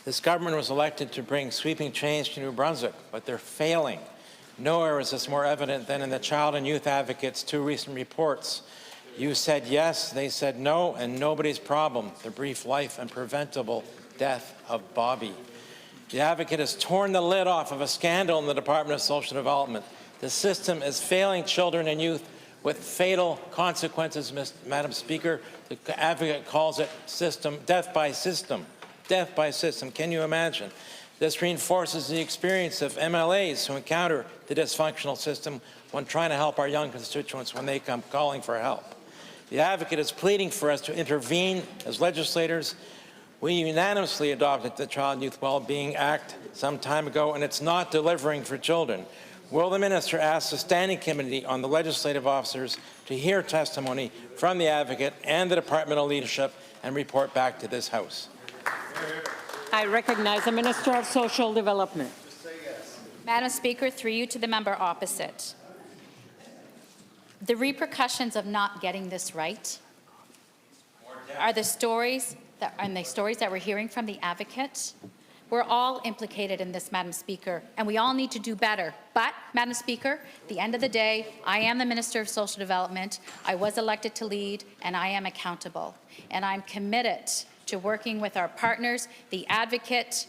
This government was elected to bring sweeping change to New Brunswick, but they're failing. Nowhere is this more evident than in the Child and Youth Advocate's 2 recent reports. You said yes, they said no, and nobody's problem, the brief life and preventable death of Bobby. The Advocate has torn the lid off of a scandal in the Department of Social Development. The system is failing children and youth with fatal consequences, Madam Speaker. The Advocate calls it death by system. Death by system. Can you imagine? This reinforces the experience of MLAs who encounter the dysfunctional system when trying to help our young constituents when they come calling for help. The Advocate is pleading for us to intervene as legislators. We unanimously adopted the Child and Youth Wellbeing Act some time ago, and it's not delivering for children. Will the Minister ask the Standing Committee on the Legislative Officers to hear testimony from the Advocate and the departmental leadership and report back to this House? I recognize the Minister of Social Development. Madam Speaker, through you to the member opposite. The repercussions of not getting this right are the stories that we're hearing from the Advocate. We're all implicated in this, Madam Speaker, and we all need to do better. But, Madam Speaker, at the end of the day, I am the Minister of Social Development. I was elected to lead, and I am accountable. And I'm committed to working with our partners, the Advocate,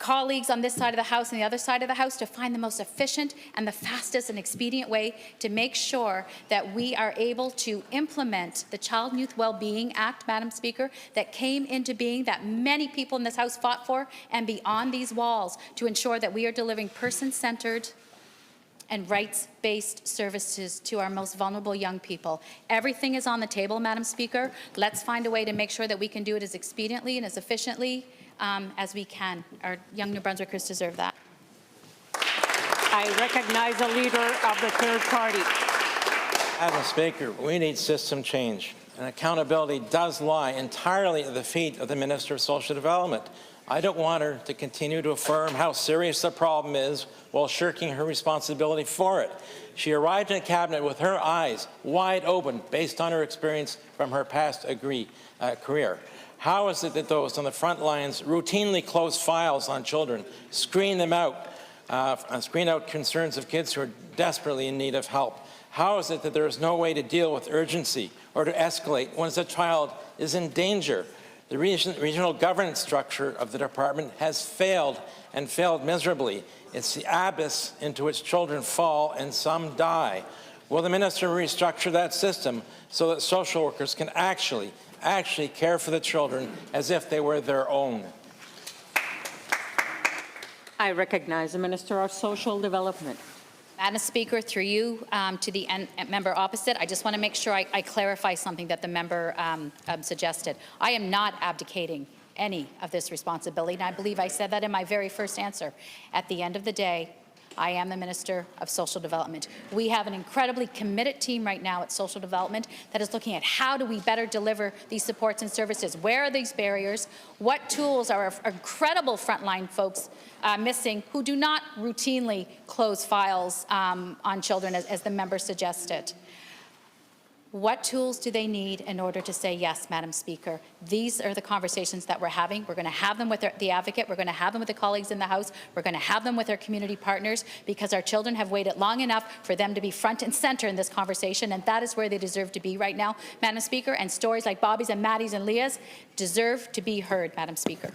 colleagues on this side of the House and the other side of the House to find the most efficient and the fastest and expedient way to make sure that we are able to implement the Child and Youth Wellbeing Act, Madam Speaker, that came into being, that many people in this House fought for, and beyond these walls, to ensure that we are delivering person-centered and rights-based services to our most vulnerable young people. Everything is on the table, Madam Speaker. Let's find a way to make sure that we can do it as expediently and as efficiently as we can. Our young New Brunswickers deserve that. I recognize the Leader of the Third Party. Madam Speaker, we need system change, and accountability does lie entirely at the feet of the Minister of Social Development. I don't want her to continue to affirm how serious the problem is while shirking her responsibility for it. She arrived in Cabinet with her eyes wide open based on her experience from her past career. How is it that those on the front lines routinely close files on children, screen them out, and screen out concerns of kids who are desperately in need of help? How is it that there is no way to deal with urgency or to escalate once a child is in danger? The regional governance structure of the department has failed and failed miserably. It's the abyss into which children fall and some die. Will the Minister restructure that system so that social workers can actually care for the children as if they were their own? I recognize the Minister of Social Development. Madam Speaker, through you to the member opposite, I just want to make sure I clarify something that the member suggested. I am not abdicating any of this responsibility, and I believe I said that in my very first answer. At the end of the day, I am the Minister of Social Development. We have an incredibly committed team right now at Social Development that is looking at how do we better deliver these supports and services. Where are these barriers? What tools are our incredible frontline folks missing who do not routinely close files on children as the member suggested? What tools do they need in order to say yes, Madam Speaker? These are the conversations that we're having. We're going to have them with the Advocate. We're going to have them with the colleagues in the House. We're going to have them with our community partners because our children have waited long enough for them to be front and center in this conversation, and that is where they deserve to be right now, Madam Speaker. And stories like Bobby's and Maddie's and Leah's deserve to be heard, Madam Speaker.